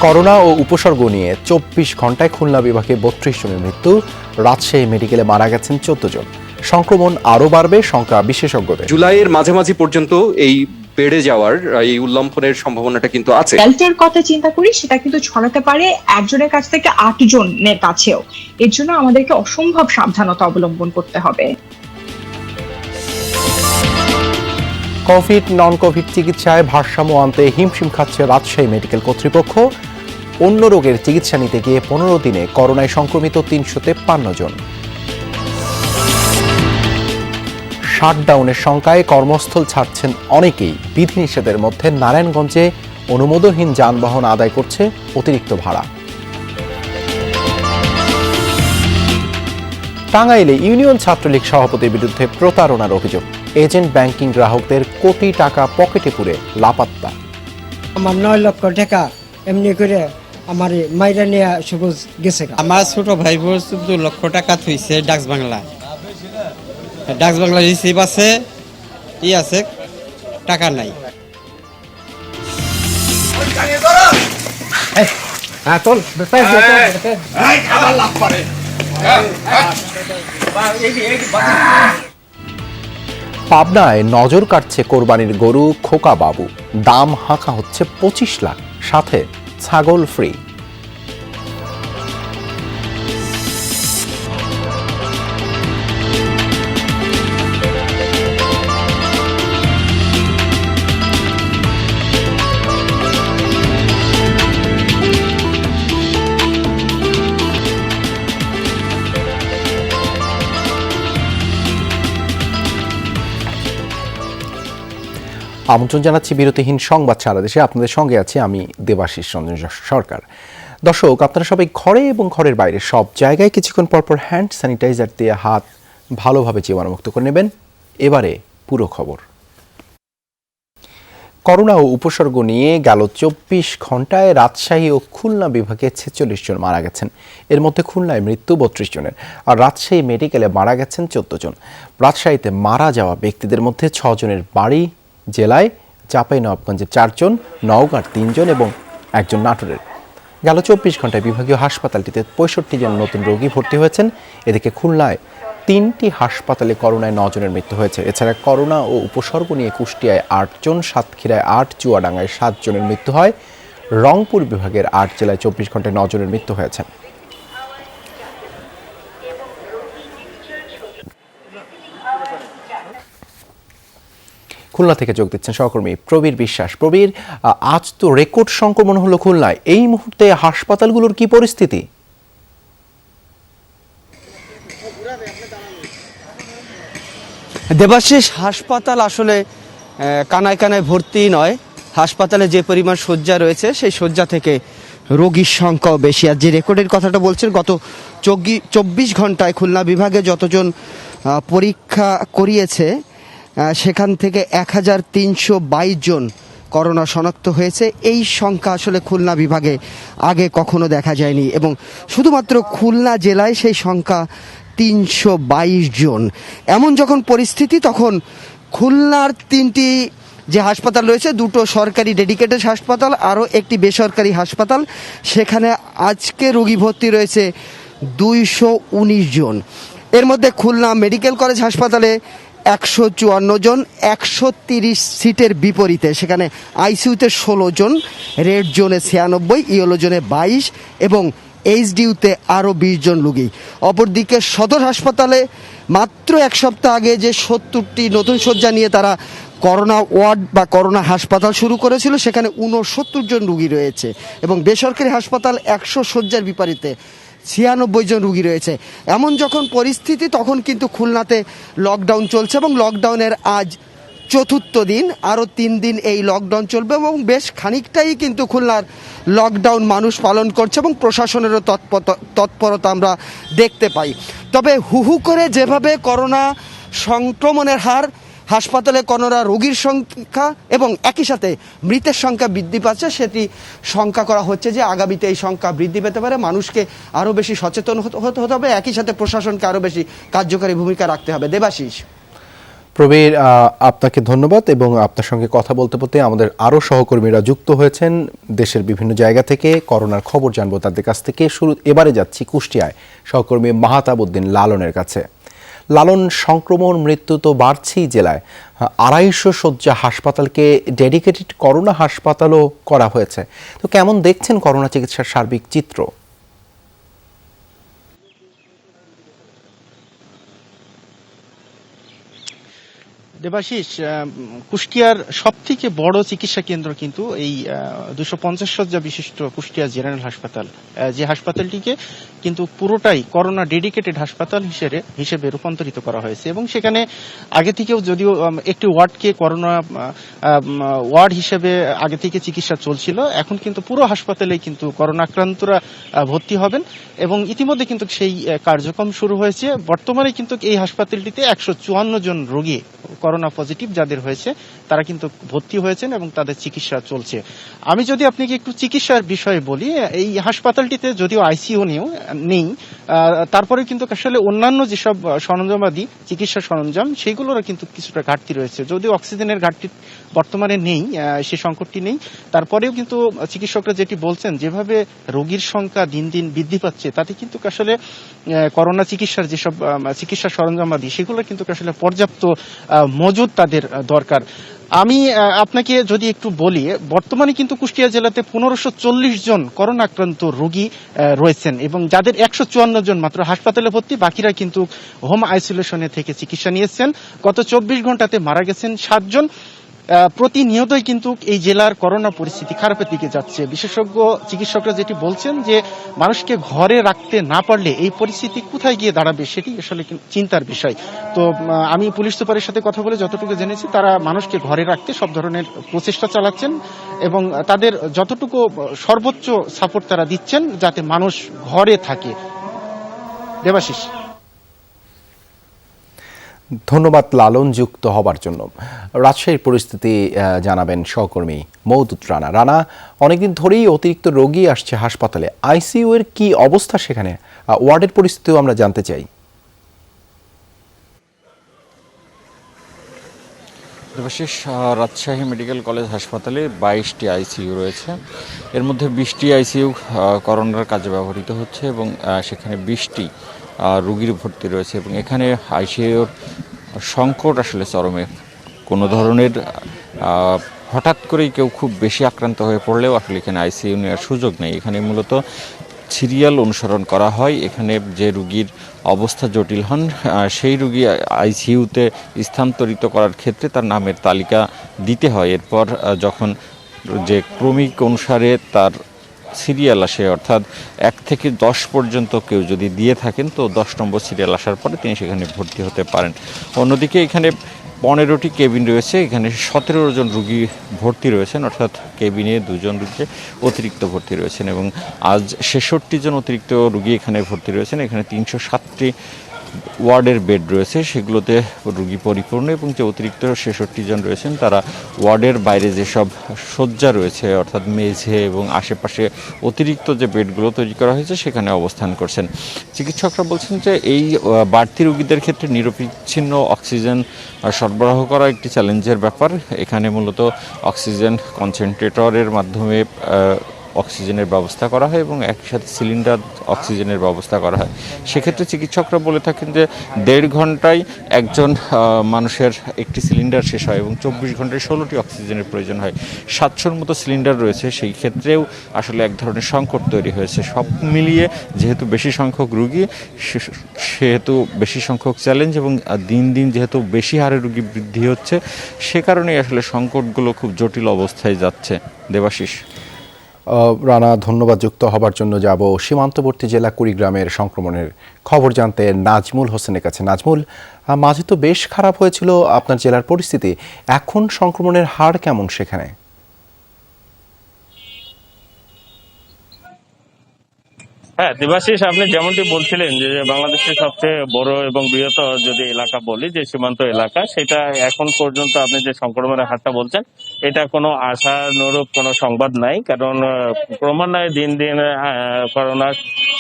Corona ও উপসর্গ নিয়ে ২৪ ঘন্টায় খুলনা বিভাগে ৩২ জনের মৃত্যু, রাজশাহী মেডিকেলে মারা গেছেন ১৪ জন। সংক্রমণ আরও বাড়বে শঙ্কা বিশেষজ্ঞদের। জুলাইয়ের মাঝামাঝি পর্যন্ত এই বেড়ে যাওয়ার এই উল্লম্ফনের সম্ভাবনাটা কিন্তু আছে। ডেল্টার কথা চিন্তা করি, সেটা কিন্তু ছড়াতে পারে একজনের কাছ থেকে ৮ জনের কাছেও। এর জন্য আমাদেরকে অসম্ভব সাবধানতা অবলম্বন করতে হবে। কোভিড নন কোভিড চিকিৎসায় ভারসাম্য আনতে হিমশিম খাচ্ছে রাজশাহী মেডিকেল কর্তৃপক্ষ। অন্য রোগের চিকিৎসা নিতে গিয়ে ১৫ দিনে করোনায় সংক্রমিত ৩৫৩ জন। শাটডাউনের শঙ্কায় কর্মস্থল ছাড়ছেন অনেকেই। বিধিনিষেধের মধ্যে নারায়ণগঞ্জে অনুমোদনহীন যানবাহন আদায় করছে অতিরিক্ত ভাড়া। টাঙ্গাইলে ইউনিয়ন ছাত্রলীগ সভাপতির বিরুদ্ধে প্রতারণার অভিযোগ। এজেন্ট ব্যাংকিং গ্রাহকদের কোটি টাকা পকেটে পুরে লাপাত্তা। আমার ৯ লক্ষ টাকা এমনি করে আমার মাইরা নিয়ে সবুজ গেছে। আমার ছোট ভাই ১৪ লক্ষ টাকা থইছে ডাক্স বাংলায়। ডাক্স বাংলা রিসিভ আছে, আছে, টাকা নাই। পাবনায় নজর কাটছে কোরবানির গরু খোকা বাবু। দাম হাঁকা হচ্ছে ২৫ লাখ, সাথে ছাগল ফ্রি। আমন্ত্রণ জানাচ্ছি বিরতিহীন সংবাদ সারা দেশে। আপনাদের সঙ্গে আছি আমি দেবাশিস রঞ্জন সরকার। দর্শক, আপনারা সবাই ঘরে এবং ঘরের বাইরে সব জায়গায় কিছুক্ষণ পরপর হ্যান্ড স্যানিটাইজার দিয়ে হাত ভালোভাবে জীবাণুমুক্ত করে নেবেন। এবারে পুরো খবর। করোনা ও উপসর্গ নিয়ে গেল ২৪ ঘন্টায় রাজশাহী ও খুলনা বিভাগে ৪৬ জন মারা গেছেন। এর মধ্যে খুলনায় মৃত্যু ৩২ জনের, আর রাজশাহী মেডিকেলে মারা গেছেন ১৪ জন। রাজশাহীতে মারা যাওয়া ব্যক্তিদের মধ্যে ৬ জনের বাড়ি জেলায়, চাঁপাইনবাবগঞ্জে ৪ জন, নওগাঁর ৩ জন এবং ১ জন নাটোরের। গেল ২৪ ঘন্টায় বিভাগীয় হাসপাতালটিতে ৬৫ জন নতুন রোগী ভর্তি হয়েছেন। এদিকে খুলনায় ৩টি হাসপাতালে করোনায় ৯ জনের মৃত্যু হয়েছে। এছাড়া করোনা ও উপসর্গ নিয়ে কুষ্টিয়ায় ৮ জন, সাতক্ষীরায় ৮, চুয়াডাঙ্গায় ৭ জনের মৃত্যু হয়। রংপুর বিভাগের ৮ জেলায় ২৪ ঘন্টায় ৯ জনের মৃত্যু হয়েছে। খুলনা থেকে যোগ দিচ্ছেন সহকর্মী প্রবীর বিশ্বাস। প্রবীর, আজ তো রেকর্ড সংক্রমণ হলো খুলনায়। এই মুহূর্তে হাসপাতালগুলোর কি পরিস্থিতি? দেবাশিস, হাসপাতাল আসলে কানায় কানায় ভর্তি নয়। হাসপাতালে যে পরিমাণ শয্যা রয়েছে সেই শয্যা থেকে রোগীর সংখ্যাও বেশি। আর যে রেকর্ডের কথাটা বলছেন, গত ২৪ ঘন্টায় খুলনা বিভাগে যতজন পরীক্ষা করিয়েছে সেখান থেকে ১৩২২ জন করোনা শনাক্ত হয়েছে। এই সংখ্যা আসলে খুলনা বিভাগে আগে কখনো দেখা যায়নি, এবং শুধুমাত্র খুলনা জেলায় সেই সংখ্যা ৩২২ জন। এমন যখন পরিস্থিতি, তখন খুলনার ৩টি যে হাসপাতাল রয়েছে, 2টো সরকারি ডেডিকেটেড হাসপাতাল, আরও একটি বেসরকারি হাসপাতাল, সেখানে আজকে রোগী ভর্তি রয়েছে ২১৯ জন। এর মধ্যে খুলনা মেডিকেল কলেজ হাসপাতালে ১৫৪ জন, ১৩০ সিটের বিপরীতে সেখানে আইসিইউতে ১৬ জন, রেড জোনে ৯৬, ইয়েলো জোনে ২২ এবং এইচডিইউতে আরও ২০ জন রোগী। অপরদিকে সদর হাসপাতালে মাত্র এক সপ্তাহ আগে যে ৭০টি নতুন শয্যা নিয়ে তারা করোনা ওয়ার্ড বা করোনা হাসপাতাল শুরু করেছিল, সেখানে ৬৯ জন রোগী রয়েছে, এবং বেসরকারি হাসপাতাল ১০০ শয্যার বিপরীতে ৯৬ জন রোগী রয়েছে। এমন যখন পরিস্থিতি, তখন কিন্তু খুলনাতে লকডাউন চলছে, এবং লকডাউনের আজ ৪র্থ দিন। আরও ৩ দিন এই লকডাউন চলবে, এবং বেশ খানিকটাই কিন্তু খুলনার লকডাউন মানুষ পালন করছে, এবং প্রশাসনেরও তৎপরতা আমরা দেখতে পাই। তবে হু করে যেভাবে করোনা সংক্রমণের হার, হাসপাতালে করোনা রোগীর সংখ্যা এবং একই সাথে মৃতের সংখ্যা বৃদ্ধি পাচ্ছে, সেটি শঙ্কা করা হচ্ছে যে আগামীতে এই সংখ্যা বৃদ্ধি পেতে পারে। মানুষকে আরও বেশি সচেতন হতে হবে, একই সাথে প্রশাসনকে আরও বেশি কার্যকারী ভূমিকা রাখতে হবে। দেবাশিস। প্রবীর, আপনাকে ধন্যবাদ এবং আপনার সঙ্গে কথা বলতে বলতে আমাদের আরও সহকর্মীরা যুক্ত হয়েছেন দেশের বিভিন্ন জায়গা থেকে। করোনার খবর জানবো তাদের কাছ থেকে। এবারে যাচ্ছি কুষ্টিয়ায় সহকর্মী মাহতাব উদ্দিন লালনের কাছে। লালন, সংক্রমণ মৃত্যু তো বাড়ছেই জেলায়, 250 শয্যা হাসপাতালকে ডেডিকেটেড করোনা হাসপাতালও করা হয়েছে। তো কেমন দেখছেন করোনা চিকিৎসার সার্বিক চিত্র? দেবাশিস, কুষ্টিয়ার সব থেকে বড় চিকিৎসা কেন্দ্র কিন্তু এই 250 শয্যা বিশিষ্ট কুষ্টিয়া জেনারেল হাসপাতাল, যে হাসপাতালটিকে কিন্তু পুরোটাই করোনা ডেডিকেটেড হাসপাতাল হিসেবে রূপান্তরিত করা হয়েছে। এবং সেখানে আগে থেকেও যদিও একটি ওয়ার্ডকে করোনা ওয়ার্ড হিসেবে আগে থেকে চিকিৎসা চলছিল, এখন কিন্তু পুরো হাসপাতালে কিন্তু করোনা আক্রান্তরা ভর্তি হবেন এবং ইতিমধ্যে কিন্তু সেই কার্যক্রম শুরু হয়েছে। বর্তমানে কিন্তু এই হাসপাতালটিতে 154 জন রোগী করোনা পজিটিভ যাদের হয়েছে তারা কিন্তু ভর্তি হয়েছেন এবং তাদের চিকিৎসা চলছে। আমি যদি আপনাকে একটু চিকিৎসার বিষয়ে বলি, এই হাসপাতালটিতে যদিও আইসিইউ নেই, তারপরে কিন্তু আসলে অন্যান্য যেসব সরঞ্জামাদি চিকিৎসা সরঞ্জাম সেগুলোরও কিন্তু কিছুটা ঘাটতি রয়েছে। যদিও অক্সিজেনের ঘাটতি বর্তমানে নেই, সে সংকটটি নেই, তারপরেও কিন্তু চিকিৎসকরা যেটি বলছেন যেভাবে রোগীর সংখ্যা দিন দিন বৃদ্ধি পাচ্ছে তাতে কিন্তু আসলে করোনা চিকিৎসার যেসব চিকিৎসা সরঞ্জামাদি সেগুলো কিন্তু আসলে পর্যাপ্ত মজুদ তাদের দরকার। আমি আপনাকে যদি একটু বলি, বর্তমানে কিন্তু কুষ্টিয়া জেলাতে 1540 জন করোনা আক্রান্ত রোগী রয়েছেন এবং যাদের 154 জন মাত্র হাসপাতালে ভর্তি, বাকিরা কিন্তু হোম আইসোলেশনে থেকে চিকিৎসা নিয়েছেন। গত 24 ঘন্টাতে মারা গেছেন 7 জন। প্রতিনিয়তই কিন্তু এই জেলার করোনা পরিস্থিতি খারাপের দিকে যাচ্ছে। বিশেষজ্ঞ চিকিৎসকরা যেটি বলছেন যে মানুষকে ঘরে রাখতে না পারলে এই পরিস্থিতি কোথায় গিয়ে দাঁড়াবে সেটি আসলে চিন্তার বিষয়। তো আমি পুলিশ সুপারের সাথে কথা বলে যতটুকু জেনেছি তারা মানুষকে ঘরে রাখতে সব ধরনের প্রচেষ্টা চালাচ্ছেন এবং তাদের যতটুকু সর্বোচ্চ সাপোর্ট তারা দিচ্ছেন যাতে মানুষ ঘরে থাকে। দেবাশিস, ধন্যবাদ লালন যুক্ত হবার জন্য। রাজশাহীর পরিস্থিতি জানাবেন সহকর্মী মওদুদ রানা। রানা, অনেকদিন ধরেই অতিরিক্ত রোগী আসছে হাসপাতালে, আইসিইউ এর কি অবস্থা সেখানে? ওয়ার্ডের পরিস্থিতিও আমরা জানতে চাই। দেবাশিস, রাজশাহী মেডিকেল কলেজ হাসপাতালে 22টি আইসিইউ রয়েছে। এর মধ্যে 20টি আইসিইউ করোনার কাজে ব্যবহৃত হচ্ছে এবং সেখানে 20টি রোগীর ভর্তি রয়েছে এবং এখানে আইসিইউর সংকট আসলে চরমে। কোনো ধরনের হঠাৎ করেই কেউ খুব বেশি আক্রান্ত হয়ে পড়লেও আসলে এখানে আইসিইউ নেওয়ার সুযোগ নেই। এখানে মূলত সিরিয়াল অনুসরণ করা হয়। এখানে যে রোগীর অবস্থা জটিল হন সেই রোগী আইসিইউতে স্থানান্তরিত করার ক্ষেত্রে তার নামের তালিকা দিতে হয়। এরপর যখন যে ক্রমিক অনুসারে তার সিরিয়াল আসে, অর্থাৎ 1 থেকে 10 পর্যন্ত কেউ যদি দিয়ে থাকেন তো 10 নম্বর সিরিয়াল আসার পরে তিনি সেখানে ভর্তি হতে পারেন। অন্যদিকে এখানে 15টি কেবিন রয়েছে, এখানে 17 জন রুগী ভর্তি রয়েছেন, অর্থাৎ কেবিনে 2 জন রুগী অতিরিক্ত ভর্তি রয়েছেন এবং আজ 66 জন অতিরিক্ত রুগী এখানে ভর্তি রয়েছেন। এখানে 307টি ওয়ার্ডের বেড রয়েছে, সেগুলোতে রুগী পরিপূর্ণ এবং যে অতিরিক্ত 66 জন রয়েছেন তারা ওয়ার্ডের বাইরে যেসব শয্যা রয়েছে অর্থাৎ মেঝে এবং আশেপাশে অতিরিক্ত যে বেডগুলো তৈরি করা হয়েছে সেখানে অবস্থান করছেন। চিকিৎসকরা বলছেন যে এই বাড়তি রোগীদের ক্ষেত্রে নিরবিচ্ছিন্ন অক্সিজেন সরবরাহ করা একটি চ্যালেঞ্জের ব্যাপার। এখানে মূলত অক্সিজেন কনসেন্ট্রেটরের মাধ্যমে অক্সিজেনের ব্যবস্থা করা হয় এবং একই সাথে সিলিন্ডার অক্সিজেনের ব্যবস্থা করা হয়। সেক্ষেত্রে চিকিৎসকরা বলে থাকেন যে 1.5 ঘন্টায় একজন মানুষের একটি সিলিন্ডার শেষ হয় এবং 24 ঘন্টায় 16টি অক্সিজেনের প্রয়োজন হয়। 700-র মতো সিলিন্ডার রয়েছে, সেই ক্ষেত্রেও আসলে এক ধরনের সংকট তৈরি হয়েছে। সব মিলিয়ে যেহেতু বেশি সংখ্যক রুগী সেহেতু বেশি সংখ্যক চ্যালেঞ্জ এবং দিন দিন যেহেতু বেশি হারে রুগী বৃদ্ধি হচ্ছে সে কারণেই আসলে সংকটগুলো খুব জটিল অবস্থায় যাচ্ছে। দেবাশিস। রানা, ধন্যবাদ যুক্ত হবার জন্য। যাব সীমান্তবর্তী জেলা কুড়িগ্রামের সংক্রমণের খবর জানতে নাজমুল হোসেনের কাছে। নাজমুল, মাঝে তো বেশ খারাপ হয়েছিল আপনার জেলার পরিস্থিতি, এখন সংক্রমণের হার কেমন সেখানে? হ্যাঁ দেবাশিস, আপনি যেমনটি বলছিলেন যে বাংলাদেশের সবচেয়ে বড় এবং বৃহত্তর যদি এলাকা বলি যে সীমান্ত এলাকা, সেটা এখন পর্যন্ত আপনি যে সংক্রমণের হারটা বলছেন এটা কোনো আশানুরূপ কোনো সংবাদ নাই, কারণ ক্রমান্বয়ে দিন দিন করোনা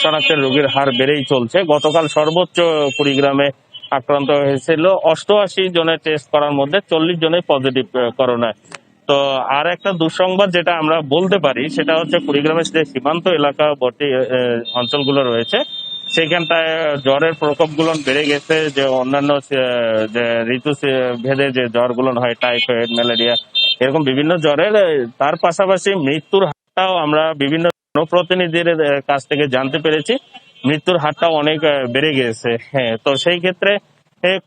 শনাক্তের রোগীর হার বেড়েই চলছে। গতকাল সর্বোচ্চ কুড়িগ্রামে আক্রান্ত হয়েছিল। 88 জনের টেস্ট করার মধ্যে 40 জনের পজিটিভ করোনায়। তো আর একটা দুঃসংবাদ যেটা আমরা বলতে পারি সেটা হচ্ছে কুড়িগ্রামের যে সীমান্ত এলাকাবর্তী অঞ্চলগুলো রয়েছে সেখানটায় জ্বরের প্রকোপগুলো বেড়ে গেছে। যে অন্যান্য যে ঋতু ভেদে যে জ্বরগুলো হয়, টাইফয়েড, ম্যালেরিয়া, এরকম বিভিন্ন জ্বরের, তার পাশাপাশি মৃত্যুর হারটাও আমরা বিভিন্ন জনপ্রতিনিধির কাছ থেকে জানতে পেরেছি মৃত্যুর হারটাও অনেক বেড়ে গেছে। হ্যাঁ, তো সেই ক্ষেত্রে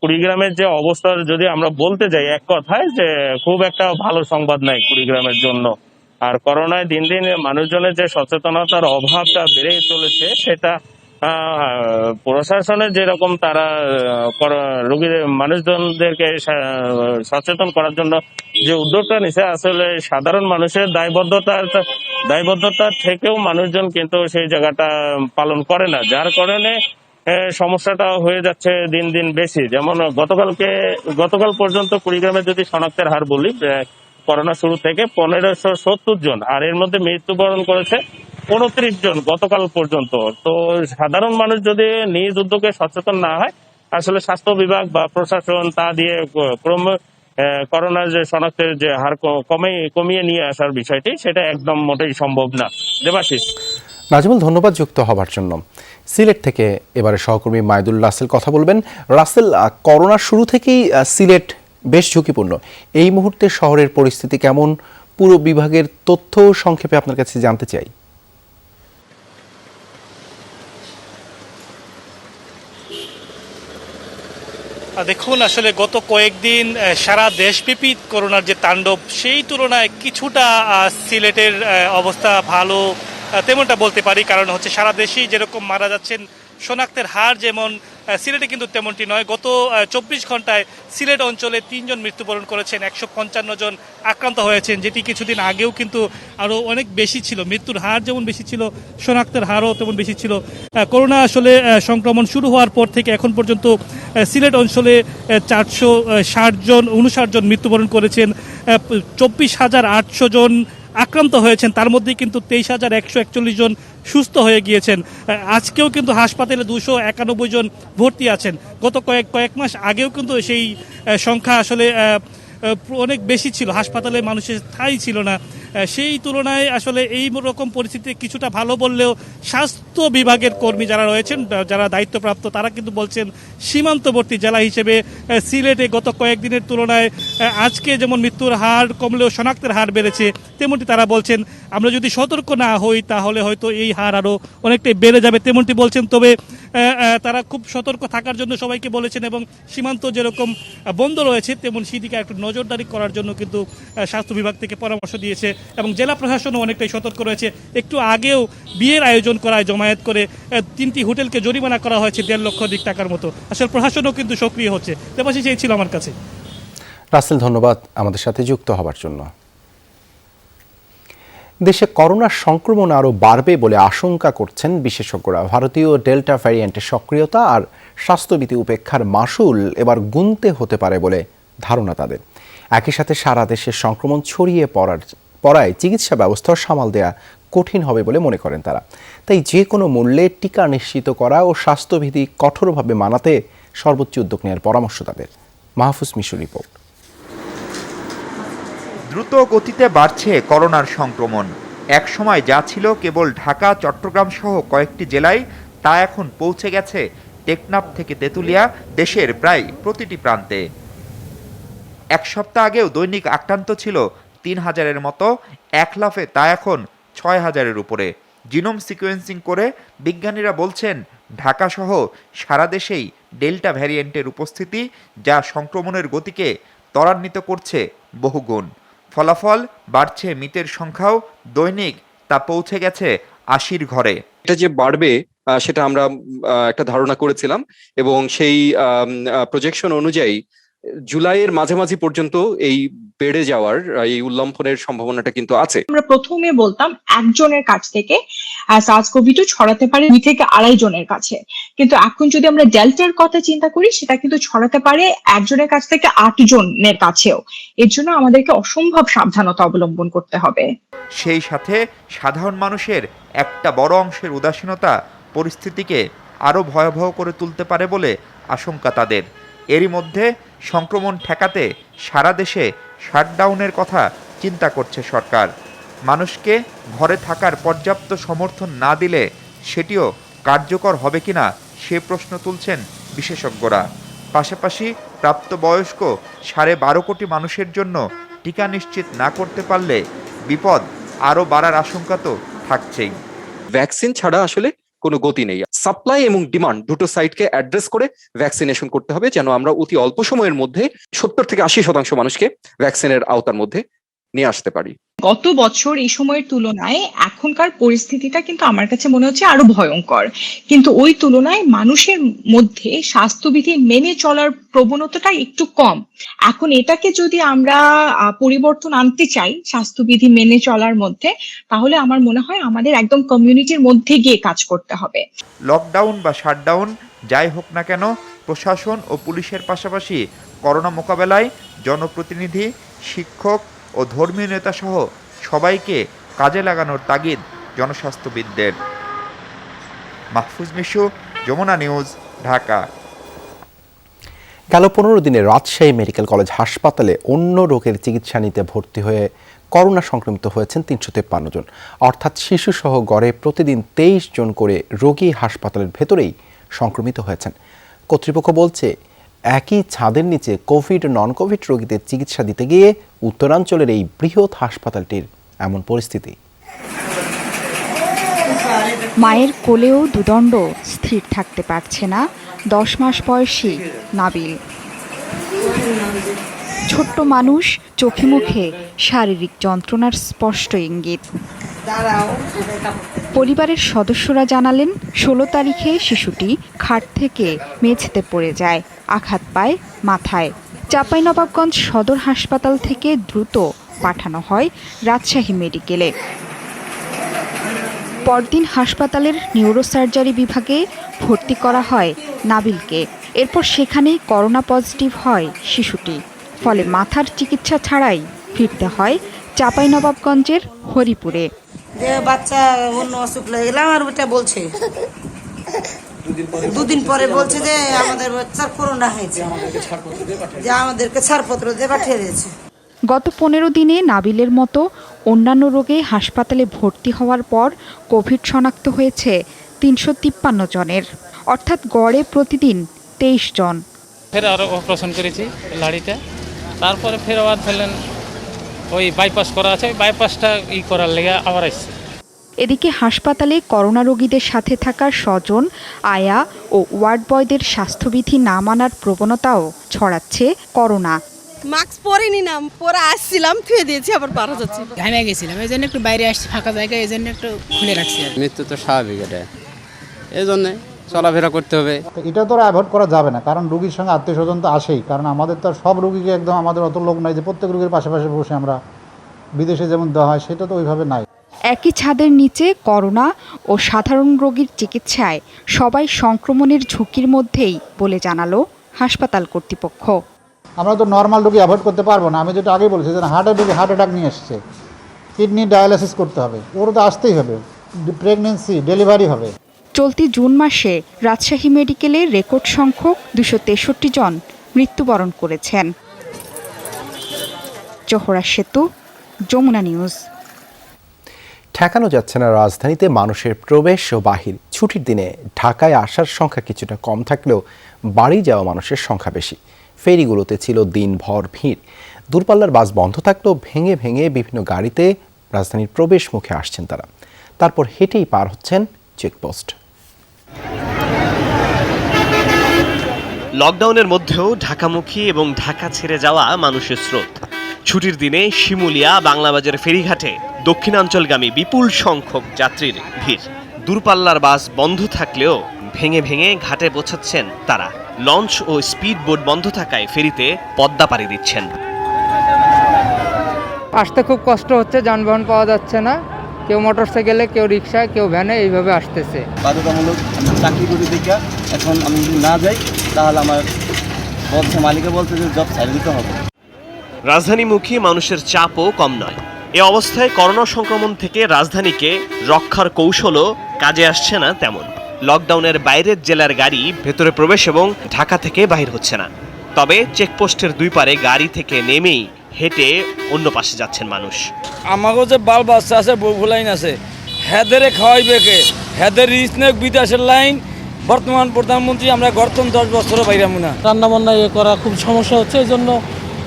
কুড়িগ্রামের যে অবস্থা যদি আমরা বলতে যাই এক কথায় যে খুব একটা ভালো সংবাদ নাই কুড়িগ্রামের জন্য। আর করোনায় দিন দিন মানুষজনের যে সচেতনতার অভাবটা বেড়ে চলেছে সেটা প্রশাসনের যেরকম তারা রোগীর মানুষজনদেরকে সচেতন করার জন্য যে উদ্যোগটা নিছে, আসলে সাধারণ মানুষের দায়বদ্ধতা থেকেও মানুষজন কিন্তু সেই জায়গাটা পালন করে না, যার কারণে সমস্যাটা হয়ে যাচ্ছে দিন দিন বেশি। যেমন গতকাল পর্যন্ত কুড়িগ্রামে যদি শনাক্তের হার বলি, করোনা শুরু থেকে 1570 জন, আর এর মধ্যে মৃত্যুবরণ করেছে 29 জন গতকাল পর্যন্ত। তো সাধারণ মানুষ যদি নিজ উদ্যোগে সচেতন না হয়, আসলে স্বাস্থ্য বিভাগ বা প্রশাসন তা দিয়ে ক্রমে করোনার যে শনাক্তের যে হার কমিয়ে নিয়ে আসার বিষয়টি, সেটা একদম মোটেই সম্ভব না। দেবাশিস। নাজিমুল, ধন্যবাদ যুক্ত হবার জন্য। সিলেট থেকে এবারে সহকর্মী মাইদুল রাসেল কথা বলবেন। রাসেল, করোনার শুরু থেকেই সিলেট বেশ ঝুঁকিপূর্ণ। এই মুহূর্তে শহরের পরিস্থিতি কেমন, পুরো বিভাগের তথ্য সংক্ষেপে আপনার কাছে জানতে চাই। দেখুন, আসলে গত কয়েকদিন সারা দেশব্যাপী করোনার যে তাণ্ডব, সেই তুলনায় কিছুটা সিলেটের অবস্থা ভালো তেমনটা বলতে পারি। কারণ হচ্ছে সারা দেশেই যেরকম মারা যাচ্ছেন, শনাক্তের হার যেমন, সিলেটে কিন্তু তেমনটি নয়। গত 24 ঘন্টায় সিলেট অঞ্চলে 3 জন মৃত্যুবরণ করেছেন, 155 জন আক্রান্ত হয়েছেন, যেটি কিছুদিন আগেও কিন্তু আরও অনেক বেশি ছিল। মৃত্যুর হার যেমন বেশি ছিল, শনাক্তের হারও তেমন বেশি ছিল। করোনা আসলে সংক্রমণ শুরু হওয়ার পর থেকে এখন পর্যন্ত সিলেট অঞ্চলে 459 জন মৃত্যুবরণ করেছেন, 24,800 জন আক্রান্ত হয়েছেন, তার মধ্যে কিন্তু 23,141 জন সুস্থ হয়ে গিয়েছেন। আজকেও কিন্তু হাসপাতালে 291 জন ভর্তি আছেন। গত কয়েক মাস আগেও কিন্তু সেই সংখ্যা আসলে অনেক বেশি ছিল, হাসপাতালে মানুষের স্থায়ী ছিল না। সেই তুলনায় আসলে এই রকম পরিস্থিতি কিছুটা ভালো বললেও স্বাস্থ্য বিভাগের কর্মী যারা রয়েছেন, যারা দায়িত্বপ্রাপ্ত, তারা কিন্তু বলছেন সীমান্তবর্তী জেলা হিসেবে সিলেটে গত কয়েকদিনের তুলনায় আজকে যেমন মৃত্যুর হার কমলেও শনাক্তের হার বেড়েছে, তেমনটি তারা বলছেন আমরা যদি সতর্ক না হই তাহলে হয়তো এই হার আরও অনেকটাই বেড়ে যাবে, তেমনটি বলছেন। তবে তারা খুব সতর্ক থাকার জন্য সবাইকে বলেছেন এবং সীমান্ত যেরকম বন্ধ রয়েছে তেমন সেদিকে একটু নজরদারি করার জন্য কিন্তু স্বাস্থ্য বিভাগ থেকে পরামর্শ দিয়েছে এবং জেলা প্রশাসনও অনেকটাই সতর্ক রয়েছে। একটু আগেও বিয়ের আয়োজন করায় জমায়েত করে 3টি হোটেলকে জরিমানা করা হয়েছে 1.5 লক্ষ টাকার মতো। আসলে প্রশাসনও কিন্তু সক্রিয় হচ্ছে। দেবাশিস, এই ছিল আমার কাছে। রাসেল, ধন্যবাদ আমাদের সাথে যুক্ত হবার জন্য। দেশে করোনার সংক্রমণ আরও বাড়বে বলে আশঙ্কা করছেন বিশেষজ্ঞরা। ভারতীয় ডেল্টা ভ্যারিয়েন্টের সক্রিয়তা আর স্বাস্থ্যবিধি উপেক্ষার মাসুল এবার গুনতে হতে পারে বলে ধারণা তাদের। একই সাথে সারা দেশে সংক্রমণ ছড়িয়ে পড়ায় চিকিৎসা ব্যবস্থাও সামাল দেয়া কঠিন হবে বলে মনে করেন তারা। তাই যে কোনো মূল্যে টিকা নিশ্চিত করা ও স্বাস্থ্যবিধি কঠোরভাবে মানাতে সর্বোচ্চ উদ্যোগ নেওয়ার পরামর্শ তাদের। মাহফুজ মিশু রিপোর্ট। দ্রুত গতিতে বাড়ছে করোনার সংক্রমণ। এক সময় যা ছিল কেবল ঢাকা, চট্টগ্রাম সহ কয়েকটি জেলায়, তা এখন পৌঁছে গেছে টেকনাফ থেকে তেঁতুলিয়া, দেশের প্রায় প্রতিটি প্রান্তে। এক সপ্তাহ আগেও দৈনিক আক্রান্ত ছিল 3,000-এর মতো, এক লাফে তা এখন 6,000-এর উপরে। জিনোম সিকোয়েন্সিং করে বিজ্ঞানীরা বলছেন ঢাকা সহ সারা দেশেই ডেল্টা ভ্যারিয়েন্টের উপস্থিতি, যা সংক্রমণের গতিকে ত্বরান্বিত করছে বহুগুণ। ফলাফল বাড়ছে মৃতের সংখ্যাও, দৈনিক তা পৌঁছে গেছে 80-র ঘরে। এটা যে বাড়বে সেটা আমরা একটা ধারণা করেছিলাম এবং সেই প্রজেকশন অনুযায়ী জুলাইয়ের মাঝামাঝি পর্যন্ত এই বেড়ে যাওয়ার, এই উল্লম্ফনের সম্ভাবনাটা কিন্তু আছে। আমরা প্রথমে বলতাম একজনের কাছ থেকে SARS-CoV-2 ছড়াতে পারে 2 থেকে 2.5 জনের কাছে, কিন্তু এখন যদি আমরা ডেল্টার কথা চিন্তা করি সেটা কিন্তু ছড়াতে পারে একজনের কাছ থেকে 8 জনের কাছেও। এর জন্য আমাদেরকে অসম্ভব সাবধানতা অবলম্বন করতে হবে। সেই সাথে সাধারণ মানুষের একটা বড় অংশের উদাসীনতা পরিস্থিতিকে আরো ভয়াবহ করে তুলতে পারে বলে আশঙ্কা তাদের। এরই মধ্যে সংক্রমণ ঠেকাতে সারা দেশে শাটডাউনের কথা চিন্তা করছে সরকার। মানুষকে ঘরে থাকার পর্যাপ্ত সমর্থন না দিলে সেটিও কার্যকর হবে কিনা সে প্রশ্ন তুলছেন বিশেষজ্ঞরা। পাশাপাশি প্রাপ্তবয়স্ক 12.5 কোটি মানুষের জন্য টিকা নিশ্চিত না করতে পারলে বিপদ আরও বাড়ার আশঙ্কা তো থাকছেই। ভ্যাকসিন ছাড়া আসলে কোনো গতি নেই। সাপ্লাই এবং ডিমান্ড দুটো সাইডকে অ্যাড্রেস করে ভ্যাকসিনেশন করতে হবে, যেন আমরা অতি অল্প সময়ের মধ্যে 70 থেকে 80% মানুষকে ভ্যাকসিনের আওতার মধ্যে নিয়ে আসতে পারি। গত বছর এই সময়ের তুলনায় এখনকার পরিস্থিতিটা কিন্তু আমার কাছে মনে হচ্ছে আরো ভয়ঙ্কর, কিন্তু ওই তুলনায় মানুষের মধ্যে স্বাস্থ্যবিধি মেনে চলার প্রবণতাটা একটু কম। এখন এটাকে যদি আমরা পরিবর্তন আনতে চাই স্বাস্থ্যবিধি মেনে চলার মধ্যে, তাহলে আমার মনে হয় আমাদের একদম কমিউনিটির মধ্যে গিয়ে কাজ করতে হবে। লকডাউন বা শাটডাউন যাই হোক না কেন, প্রশাসন ও পুলিশের পাশাপাশি করোনা মোকাবেলায় জনপ্রতিনিধি, শিক্ষক ও ধর্মীয় নেতা সহ সবাইকে কাজে লাগানোর তাগিদ জনস্বাস্থ্যবিদদের। মাহফুজ মিশু, যমুনা নিউজ, ঢাকা। গেল 15 দিনে রাজশাহী মেডিকেল কলেজ হাসপাতালে অন্য রোগের চিকিৎসা নিতে ভর্তি হয়ে করোনা সংক্রমিত হয়েছেন 353 জন, অর্থাৎ শিশুসহ গড়ে প্রতিদিন 23 জন করে রোগী হাসপাতালের ভেতরেই সংক্রমিত হয়েছেন। কর্তৃপক্ষ বলছে, একই ছাদের নিচে কোভিড ও নন কোভিড রোগীদের চিকিৎসা দিতে গিয়ে উত্তরাঞ্চলের এই বৃহৎ হাসপাতালটির এমন পরিস্থিতি। মায়ের কোলেও দুদণ্ড স্থির থাকতে পারছে না 10 মাস বয়সী নাবিল। ছোট্ট মানুষ, চোখে মুখে শারীরিক যন্ত্রণার স্পষ্ট ইঙ্গিত। পরিবারের সদস্যরা জানালেন, 16 তারিখে শিশুটি খাট থেকে মেঝেতে পড়ে যায়, আঘাত পায় মাথায়। চাঁপাইনবাবগঞ্জ সদর হাসপাতাল থেকে দ্রুত পাঠানো হয় রাজশাহী মেডিকেলে। পরদিন হাসপাতালের নিউরোসার্জারি বিভাগে ভর্তি করা হয় নাবিলকে। এরপর সেখানেই করোনা পজিটিভ হয় শিশুটি, ফলে মাথার চিকিৎসা ছাড়াই ফিরতে হয় চাঁপাইনবাবগঞ্জের হরিপুরে। বাচ্চা অন্য অসুখ লেগে গেলাম আর ওটা বলছে দুদিন পরে বলছে যে আমাদের বাচ্চার করোনা হয়েছে, যে আমাদেরকে ছাড়পত্র দিয়ে পাঠিয়ে দিয়েছে। গত 15 দিনে নাবিলের মতো অন্যান্য রোগে হাসপাতালে ভর্তি হওয়ার পর কোভিড শনাক্ত হয়েছে 353 জনের, অর্থাৎ গড়ে প্রতিদিন 23 জন। ফের আরো অপারেশন করেছি লাড়িটা, তারপরে ফের আবার ফেলেন ওই বাইপাস করা আছে, বাইপাসটা করার লেগে আবার আসছে। এদিকে হাসপাতালে করোনা রোগীদের সাথে থাকা স্বজন, আয়া ও ওয়ার্ড বয়দের স্বাস্থ্যবিধি না মানার প্রবণতাও ছড়াচ্ছে করোনা। মাস্ক পরিনি না, পরে আসছিলাম থুয়ে দিয়েছি, আবার বার যাচ্ছে। ঘামে গেছিলাম, এই জন্য একটু বাইরে আসছি, ফাঁকা জায়গায়, এই জন্য একটু খুলে রাখছি। মৃত্যু তো স্বাভাবিক, এটা এই জন্য চলাফেরা করতে হবে। এটা তো অ্যাভয়েড করা যাবে না, কারণ রোগীর সঙ্গে আত্মীয় স্বজন তো আসেই। কারণ আমাদের তো সব রোগীকে একদম আমাদের অত লোক নাই যে প্রত্যেক রোগীর পাশাপাশি বসে আমরা বিদেশে যেমন দেওয়া হয় সেটা তো ওইভাবে নাই। একই ছাদের নিচে করোনা ও সাধারণ রোগীর চিকিৎসায় সবাই সংক্রমণের ঝুঁকির মধ্যেই বলে জানালো হাসপাতাল কর্তৃপক্ষ। আমরা তো নর্মাল রোগী অ্যাভয়েড করতে পারবো না। আমি যেটা আগে বলেছি যে হার্টের রোগী হার্ট অ্যাটাক নিয়ে এসছে, কিডনি ডায়ালিসিস করতে হবে, ওরও তো আসতেই হবে, প্রেগনেন্সি, ডেলিভারি হবে। চলতি জুন মাসে রাজশাহী মেডিকেলে রেকর্ড সংখ্যক 263 জন মৃত্যুবরণ করেছেন। জোহরা সেতু, যমুনা নিউজ। ঠেকানো যাচ্ছে না রাজধানীতে মানুষের প্রবেশ ও বাহির। ছুটির দিনে ঢাকায় আসার সংখ্যা কিছুটা কম থাকলেও বাড়ি যাওয়া মানুষের সংখ্যা বেশি। ফেরিগুলোতে ছিল দিনভর ভিড়। দূরপাল্লার বাস বন্ধ থাকলেও ভেঙে ভেঙে বিভিন্ন গাড়িতে রাজধানীর প্রবেশ মুখে আসছেন তারা, তারপর হেঁটেই পার হচ্ছেন চেকপোস্ট। লকডাউনের মধ্যেও ঢাকামুখী এবং ঢাকা ছেড়ে যাওয়া মানুষের স্রোত। ছুটির দিনে শিমুলিয়া, বাংলাবাজার ফেরিঘাটে দক্ষিণাঞ্চলগামী বিপুল সংখ্যক যাত্রীর ভিড়। দূরপাল্লার বাস বন্ধ থাকলেও ভেঙে ভেঙে ঘাটে পৌঁছাচ্ছেন তারা। লঞ্চ ও স্পিড বোট বন্ধ থাকায় ফেরিতে পদ্মা পাড়ি দিচ্ছেন। আসতে খুব কষ্ট হচ্ছে, যানবাহন পাওয়া যাচ্ছে না। কেউ মোটরসাইকেলে, কেউ রিক্সায়, কেউ ভ্যানে এইভাবে আসতেছে। বাধ্যতামূলক চাকরি করি দেখা এখন আমি যদি না যাই তাহলে আমার বলছে মালিকে বলছে যে জব ছাড়িয়ে দিতে হবে। রাজধানীমুখী মানুষের চাপও কম নয়। এ অবস্থায় করোনা সংক্রমণ থেকে রাজধানীকে রক্ষার কৌশলও কাজে আসছে না তেমন। লকডাউনের বাইরের জেলার গাড়ি ভেতরে প্রবেশ এবং ঢাকা থেকে বাহির হচ্ছে না। তবে চেকপোস্টের দুই পারে গাড়ি থেকে নেমেই হেঁটে অন্য পাশে যাচ্ছেন মানুষ। আমাকে যে বাল বাচ্চা আছে, বউ লাইন আছে, হেদেরে খাওয়াইবে কে? হেদের রিজনেক বিদেশের লাইন। বর্তমান প্রধানমন্ত্রী আমরা গড়তন 10 বছরও বাইরামু না। রান্না বান্না করা খুব সমস্যা হচ্ছে, এই জন্য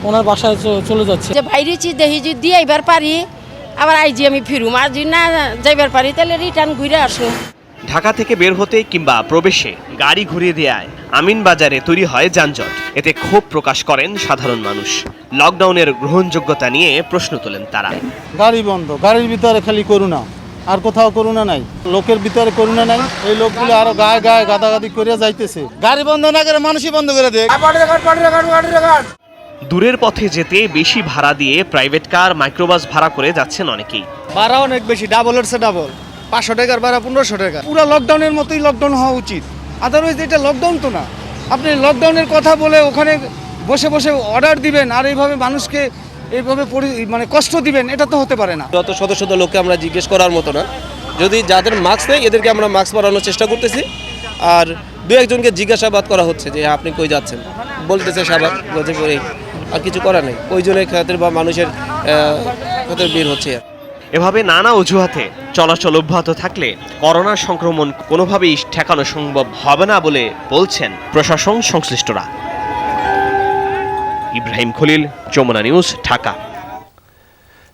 ওনার বাসায় চলে যাচ্ছে। যে বাইরেছি দেখি যদি দিয়ে আইবার পারি, আবার আইজি আমি ফিরুম, আর যদি না যাইবার পারি তাহলে রিটার্ন ঘুরে আসুন। ঢাকা থেকে বের হতে কিংবা প্রবেশে গাড়ি ঘুরিয়ে দেয়ায় আমিনবাজারে তৈরি হয় যানজট। এতে ক্ষোভ প্রকাশ করেন সাধারণ মানুষ। লকডাউনের গ্রহণযোগ্যতা নিয়ে প্রশ্ন তোলেন তারা। গাড়ি বন্ধ, গাড়ির ভিতরে খালি করোনা, আর কোথাও করোনা নাই। লোকের ভিতরে করোনা নাই, এই লোকগুলো আরো গায়ে গায়ে গাদাগাদি করে যাইতেছে। গাড়ি বন্ধ না করে মানুষই বন্ধ করে দেয়। দূরের পথে যেতে বেশি ভাড়া দিয়ে প্রাইভেট কার, মাইক্রোবাস ভাড়া করে যাচ্ছেন অনেকেই। ভাড়া অনেক বেশি, ডাবলের চেয়ে ডাবল। 500 টাকার ভাড়া 1500 টাকা। পুরো লকডাউনের মতোই লকডাউন হওয়া উচিত, আদারওয়াইজ এটা লকডাউন তো না। আপনি লকডাউনের কথা বলে ওখানে বসে বসে অর্ডার দিবেন আর এইভাবে মানুষকে এইভাবে মানে কষ্ট দিবেন, এটা তো হতে পারে না। যত শত শত লোককে আমরা জিজ্ঞেস করার মতো না। যদি যাদের মাস্ক নেই এদেরকে আমরা মাস্ক পরানোর চেষ্টা করতেছি, আর দু একজনকে জিজ্ঞাসাবাদ করা হচ্ছে যে আপনি কই যাচ্ছেন, বলতেছে সাবাদ বলছে পরে, আর কিছু করা নেই। ওইজনের খাতের বা মানুষের খাতের ভিড় হচ্ছে। এভাবে নানা অজুহাতে চলাচল অব্যাহত থাকলে করোনা সংক্রমণ কোনোভাবেই ঠেকানো সম্ভব হবে না বলে বলছেন প্রশাসন সংশ্লিষ্টরা। ইব্রাহিম খলিল, যমুনা নিউজ, ঢাকা।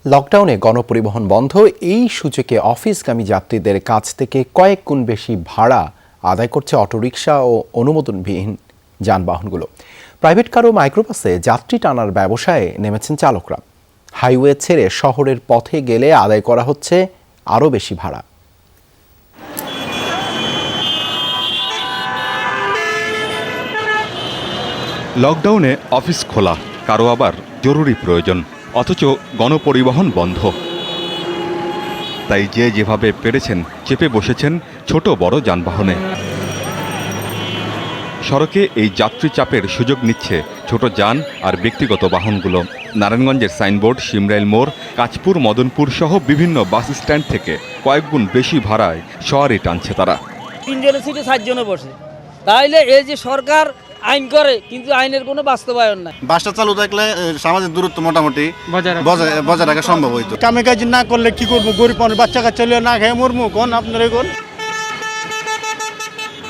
লকডাউনে গণপরিবহন বন্ধ, এই সূচকে অফিসগামী যাত্রীদের কাছ থেকে কয়েক গুণ বেশি ভাড়া আদায় করছে অটোরিকশা ও অনুমোদনবিহীন যানবাহনগুলো। প্রাইভেট কার ও মাইক্রোবাসে যাত্রী টানার ব্যবসায় নেমেছেন চালকরা। হাইওয়ে ছেড়ে শহরের পথে গেলে আদায় করা হচ্ছে আরও বেশি ভাড়া। লকডাউনে অফিস খোলা, কারো আবার জরুরি প্রয়োজন, অথচ গণপরিবহন বন্ধ। তাই যে যেভাবে পেরেছেন চেপে বসেছেন ছোট বড় যানবাহনে। সড়কে এই যাত্রী চাপের সুযোগ নিচ্ছে ছোট যান আর ব্যক্তিগত বাহনগুলো। নারায়ণগঞ্জের সাইনবোর্ড, শিমরাইল মোড়, কাঁচপুর, মদনপুর সহ বিভিন্ন বাস স্ট্যান্ড থেকে কয়েক গুণ বেশি ভাড়ায় সওয়ারি টানছে তারা। 3 জনের সিটে 7 জনে বসে, তাইলে এই যে সরকার আইন করে কিন্তু আইনের কোনো বাস্তবায়ন নাই। বাসটা চালু থাকলে সামাজিক দূরত্ব মোটামুটি বজায় রাখা সম্ভব হইতো। কামে কাজ না করলে কি করবো? গরিব মানুষ, বাচ্চা কাচ্চা না খেয়ে মরমু কোন আপনার কোন।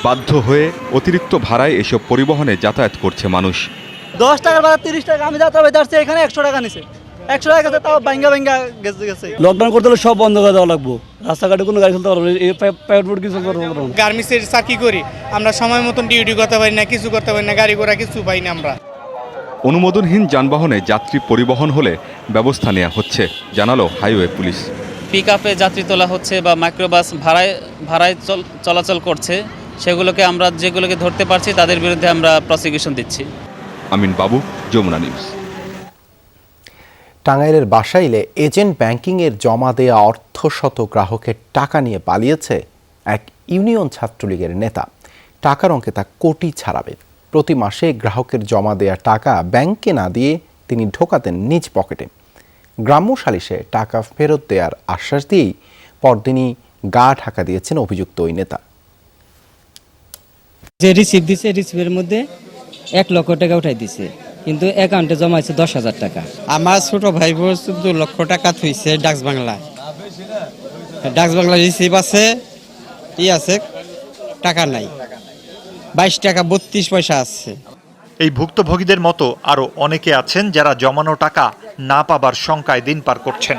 বাধ্য হয়ে অতিরিক্ত ভাড়ায় এসব পরিবহনে যাতায়াত করছে মানুষ। 10 টাকার ভাড়া 30 টাকা, আমি যাত্রা যাচ্ছি এখানে 100 টাকা নিছে। 100 টাকা গেছে, তাও ভাঙ্গা গেছে। লকডাউন করতে হলে সব বন্ধ করে দেওয়া লাগবো। রাস্তাঘাটে কোনো গাড়ি চলতে পারবো না, প্রাইভেট কিছু করবো না। গার্মেন্টসের চাকরি করি আমরা, সময় মতন ডিউটি করতে পারি না, কিছু করতে পারি না, গাড়ি ঘোড়া কিছু পাই না আমরা। অনুমোদনহীন যানবাহনে যাত্রী পরিবহন হলে ব্যবস্থা নেওয়া হচ্ছে, জানালো হাইওয়ে পুলিশ। পিকআপে যাত্রী তোলা হচ্ছে বা মাইক্রোবাস ভাড়ায় চলাচল করছে, সেগুলোকে আমরা যেগুলোকে ধরতে পারছি তাদের বিরুদ্ধে আমরা প্রসিকিউশন দিচ্ছি। আমিন বাবু, যমুনা নিউজ। টাঙ্গাইলের বাসাইলে এজেন্ট ব্যাংকিংয়ের জমা দেয়া অর্ধশত গ্রাহকের টাকা নিয়ে পালিয়েছে এক ইউনিয়ন ছাত্রলীগের নেতা। টাকার অঙ্কে তা কোটি ছাড়াবে। প্রতি মাসে গ্রাহকের জমা দেয়া টাকা ব্যাংকে না দিয়ে তিনি ঢোকাতেন নিজ পকেটে। গ্রাম্য সালিশে টাকা ফেরত দেওয়ার আশ্বাস দিয়েই পরদিনই গা ঢাকা দিয়েছেন অভিযুক্ত ওই নেতা। যে রিসিভ দিছে, রিসিভের মধ্যে 1 লক্ষ টাকা উঠাই দিছে, কিন্তু অ্যাকাউন্টে জমা হয়েছে 10,000 টাকা। আমার ছোট ভাই 2 লক্ষ টাকা থইছে ডাক্স বাংলায়। ডাক্স বাংলা রিসিভ আছে, আছে, টাকা নাই। 22 টাকা 32 পয়সা আছে। এই ভুক্তভোগীদের মতো আরও অনেকে আছেন যারা জমানো টাকা না পাবার শঙ্কায় দিন পার করছেন।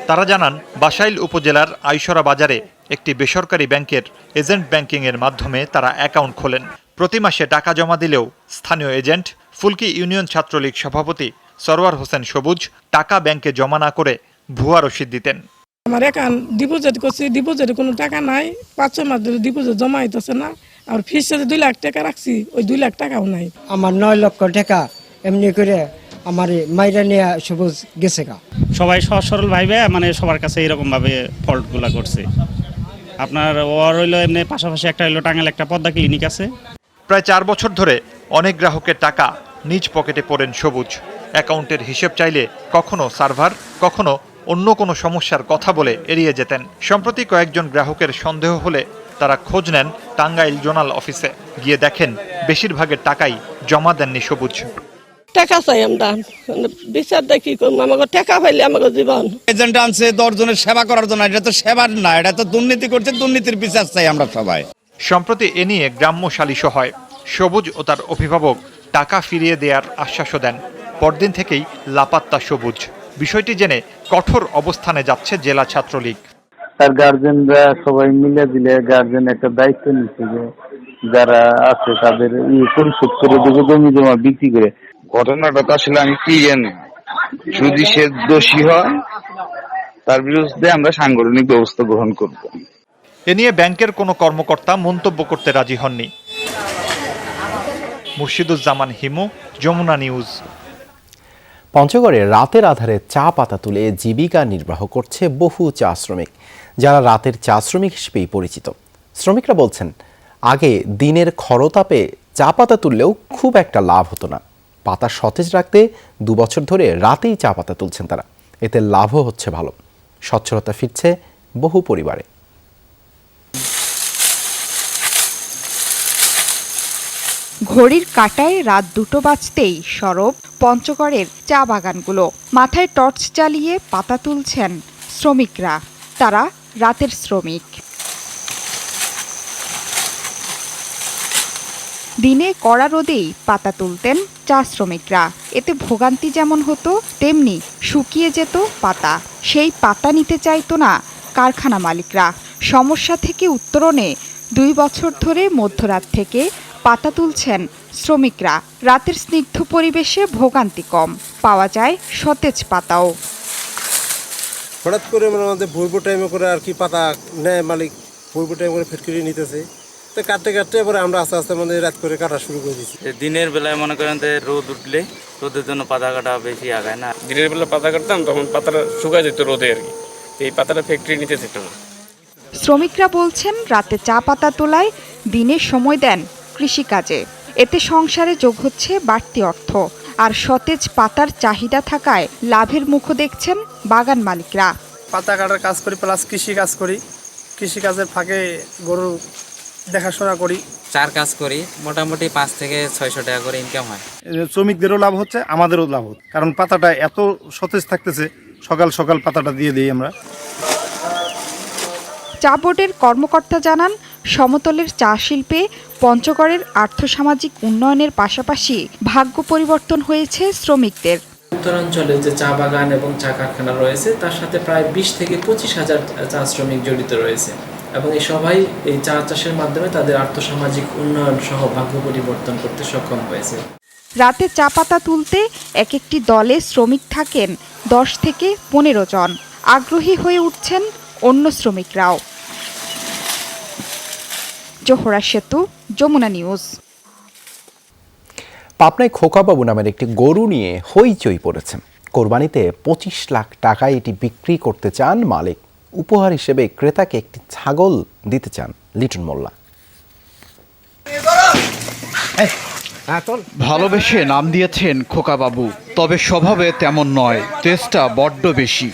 তারা জানান, বাসাইল উপজেলার আইসরা বাজারে একটি বেসরকারি ব্যাংকের এজেন্ট ব্যাংকিংয়ের মাধ্যমে তারা অ্যাকাউন্ট খোলেন। প্রতি মাসে টাকা জমা দিলেও স্থানীয় এজেন্ট ফুলকি ইউনিয়ন ছাত্রলীগ সভাপতি সরওয়ার হোসেন সবুজ টাকা ব্যাংকে জমা না করে ভুয়া রসিদ দিতেন। আমার অ্যাকাউন্ট ডিপোজিট করছি, ডিপোজিটে কোনো টাকা নাই, 5-6 মাস ধরে ডিপোজিট জমা হইতেছে না। আর ফিস সাথে 2 লাখ টাকা রাখছি, ওই 2 লাখ টাকাও নাই। আমার 9 লক্ষ টাকা এমনি করে আমার মাইরা নিয়ে সবুজ গেছে গা। সবাই সহজ সরল ভাইবে মানে সবার কাছে এরকম ভাবে ফল্টগুলা করছে। আপনার ওর হইলো এমনি পাশাপাশি একটা হইলো টাঙ্গাইল একটা পদ্মা ক্লিনিক আছে। প্রায় 4 বছর ধরে অনেক গ্রাহকের টাকা নিজ পকেটে পড়েন সবুজ। অ্যাকাউন্টের হিসেব চাইলে কখনো সার্ভার, কখনো অন্য কোনো সমস্যার কথা বলে এড়িয়ে যেতেন। সম্প্রতি কয়েকজন গ্রাহকের সন্দেহ হলে তারা খোঁজ নেন টাঙ্গাইল জোনাল অফিসে। গিয়ে দেখেন বেশিরভাগের টাকাই জমা দেননি সবুজ। টাকা চাই আমরা, বিচার দেখি আমাকে টাকা পাইলে আমাকে জীবন। এজেন্ট আনছে 10 জনের সেবা করার জন্য, এটা তো সেবার না, এটা তো দুর্নীতি করছে, দুর্নীতির বিচার চাই আমরা সবাই। সম্প্রতি এ নিয়ে গ্রাম্য সালিশও হয়। সবুজ ও তার অভিভাবক টাকা ফিরিয়ে দেওয়ার আশ্বাসও দেন। পরদিন থেকেই লাপাত্তা সবুজ। বিষয়টি জেনে কঠোর অবস্থানে যাচ্ছে জেলা ছাত্রলীগ। তার গার্জেনরা সবাই মিলে দিলে গার্জেন একটা দায়িত্ব নিচ্ছে যে যারা আছে তাদের পরিশোধ করে দেবে, জমি জমা বিক্রি করে। ঘটনাটা তো আসলে আমি কি জানি, যদি সে দোষী হয় তার বিরুদ্ধে আমরা সাংগঠনিক ব্যবস্থা গ্রহণ করব। এ নিয়ে ব্যাংকের কোনো কর্মকর্তা মন্তব্য করতে রাজি হননি। মুর্শিদুজ্জামান হিমু, যমুনা নিউজ। পঞ্চগড়ে রাতের আধারে চা পাতা তুলে জীবিকা নির্বাহ করছে বহু চা শ্রমিক, যারা রাতের চা শ্রমিক হিসেবেই পরিচিত। শ্রমিকরা বলছেন, আগে দিনের খরতাপে চা পাতা তুললেও খুব একটা লাভ হতো না। পাতা সতেজ রাখতে 2 বছর ধরে রাতেই চা পাতা তুলছেন তারা। এতে লাভও হচ্ছে ভালো। সচ্ছলতা ফিরছে বহু পরিবারে। ঘড়ির কাঁটায় রাত 2টো বাজতেই সরব পঞ্চগড়ের চা বাগানগুলো। মাথায় টর্চ জ্বালিয়ে পাতা তুলছেন শ্রমিকরা। তারা রাতের শ্রমিক। দিনে কড়া রোদেই পাতা তুলতেন চা শ্রমিকরা। এতে ভোগান্তি যেমন হতো, তেমনি শুকিয়ে যেত পাতা। সেই পাতা নিতে চাইতো না কারখানা মালিকরা। সমস্যা থেকে উত্তরণে 2 বছর ধরে মধ্যরাত থেকে পাতা তুলছেন শ্রমিকরা। রাতের স্নিগ্ধ পরিবেশে ভোগান্তি কম, পাওয়া যায় সতেজ পাতাও। হঠাৎ করে আমাদের ভোর টাইমে করে আর কি পাতা নেয় মালিক, ভোর টাইম করে ফেটকিরি নিতেছে, তো কাটতে কাটতে পরে আমরা আস্তে আস্তে মানে রাত করে কাটা শুরু করে দিচ্ছি। দিনের বেলায় মনে করেন রোদ উঠলে রোদের জন্য পাতা কাটা বেশি আগায় না। দিনের বেলা পাতা কাটতাম তখন পাতাটা শুকায় যেত রোদে আর কি, এই পাতাটা ফ্যাক্টরি নিতে যেত না। শ্রমিকরা বলছেন, রাতে চা পাতা তোলায় দিনে সময় দেন কৃষিকাজে। এতে সংসারে যোগ হচ্ছে বাড়তি অর্থ। আর সতেজ পাতার চাহিদা থাকায় লাভের মুখও দেখছেন বাগান মালিকরা। পাতা কাটার কাজ করি প্লাস কৃষি কাজ করি, কৃষিকাজের ফাঁকে গরু দেখাশোনা করি, চার কাজ করি। মোটামুটি 5 থেকে 600 টাকা করে ইনকাম হয়। শ্রমিকদেরও লাভ হচ্ছে, আমাদেরও লাভ হচ্ছে, কারণ পাতাটা এত সতেজ থাকতেছে। সকাল সকাল পাতাটা দিয়ে দিই আমরা। চা বোর্ডের কর্মকর্তা জানান, সমতলের চা শিল্পে পঞ্চগড়ের আর্থসামাজিক উন্নয়নের পাশাপাশি ভাগ্য পরিবর্তন হয়েছে শ্রমিকদের। উত্তরাঞ্চলে যে চা বাগান এবং চা কারখানা রয়েছে তার সাথে প্রায় 20 থেকে 25 হাজার চা শ্রমিক জড়িত রয়েছে এবং এই সবাই এই চা চাষের মাধ্যমে তাদের আর্থসামাজিক উন্নয়ন সহ ভাগ্য পরিবর্তন করতে সক্ষম হয়েছে। রাতে চা পাতা তুলতে এক একটি দলে শ্রমিক থাকেন 10 থেকে 15 জন। আগ্রহী হয়ে উঠছেন অন্য শ্রমিকরাও। জোহরা সেতু, যমুনা নিউজ। পাবনায় খোকাবাবু নামের একটি গরু নিয়ে হইচই পড়েছে। কোরবানিতে 25 লাখ টাকায় এটি বিক্রি করতে চান মালিক। উপহার হিসেবে ক্রেতাকে একটি ছাগল দিতে চান লিটন মোল্লা। ভালোবেসে নাম দিয়েছেন খোকাবাবু, তবে স্বভাবে তেমন নয়, তেজটা বড্ড বেশি।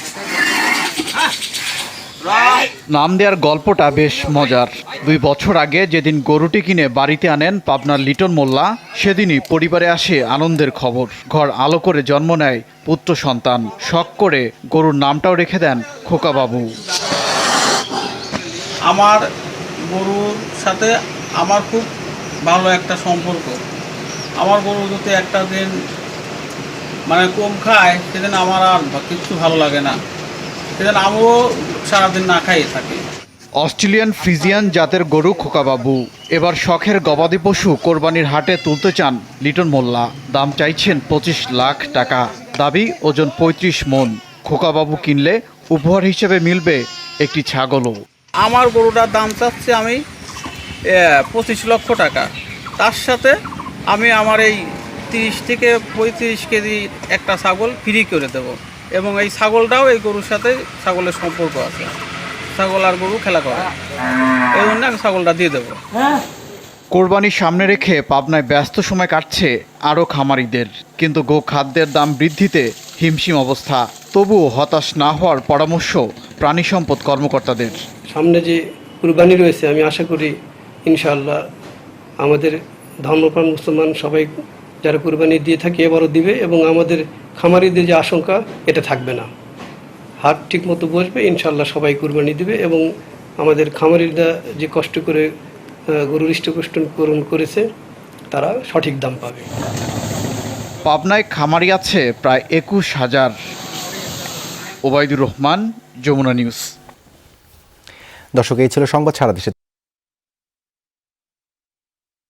নাম দেওয়ার গল্পটা বেশ মজার। 2 বছর আগে যেদিন গরুটি কিনে বাড়িতে আনেন পাবনার লিটন মোল্লা, সেদিনই পরিবারে আসে আনন্দের খবর। ঘর আলো করে জন্ম নেয় পুত্র সন্তান। শখ করে গরুর নামটাও রেখে দেন খোকাবাবু। আমার গরুর সাথে আমার খুব ভালো একটা সম্পর্ক। আমার গরু যদি একটা দিন মানে কম খায়, সেদিন আমার আর কিছু ভালো লাগে না, সেদিন আমিও সারাদিন না খাইয়ে থাকি। অস্ট্রেলিয়ান ফ্রিজিয়ান জাতের গরু খোকাবাবু। এবার শখের গবাদি পশু কোরবানির হাটে তুলতে চান লিটন মোল্লা। দাম চাইছেন 25 লাখ টাকা। দাবি ওজন 35 মণ। খোকাবাবু কিনলে উপহার হিসেবে মিলবে একটি ছাগলও। আমার গরুটার দাম চাচ্ছি আমি 25 লক্ষ টাকা। তার সাথে আমি আমার এই 30 থেকে 35 কেজি একটা ছাগল ফ্রি করে দেব, এবং এই ছাগলটাও এই গরুর সাথে ছাগলের সম্পর্ক আছে। ছাগল আর গরু খেলা করে, এই জন্য আমি ছাগলটা দিয়ে দেবো। কোরবানির সামনে রেখে পাবনায় ব্যস্ত সময় কাটছে আরও খামারিদের, কিন্তু গো খাদ্যের দাম বৃদ্ধিতে হিমশিম অবস্থা। তবুও হতাশ না হওয়ার পরামর্শ প্রাণী সম্পদ কর্মকর্তাদের। সামনে যে কুরবানি রয়েছে, আমি আশা করি ইনশাআল্লাহ আমাদের ধর্মপ্রাণ মুসলমান সবাই যারা কুরবানি দিয়ে থাকে এবারও দিবে, এবং আমাদের খামারিদের যে আশঙ্কা এটা থাকবে না। হাট ঠিক মতো বসবে, ইনশাআল্লাহ সবাই কুরবানি দিবে, এবং আমাদের খামারিরা যে কষ্ট করে গরুর হৃষ্টপুষ্টকরণ করেছে তারা সঠিক দাম পাবে। পাবনায় খামারি আছে প্রায় 21,000। ওবায়দুর রহমান, যমুনা নিউজ। দর্শক, এই ছিল সংবাদ সারা দেশে।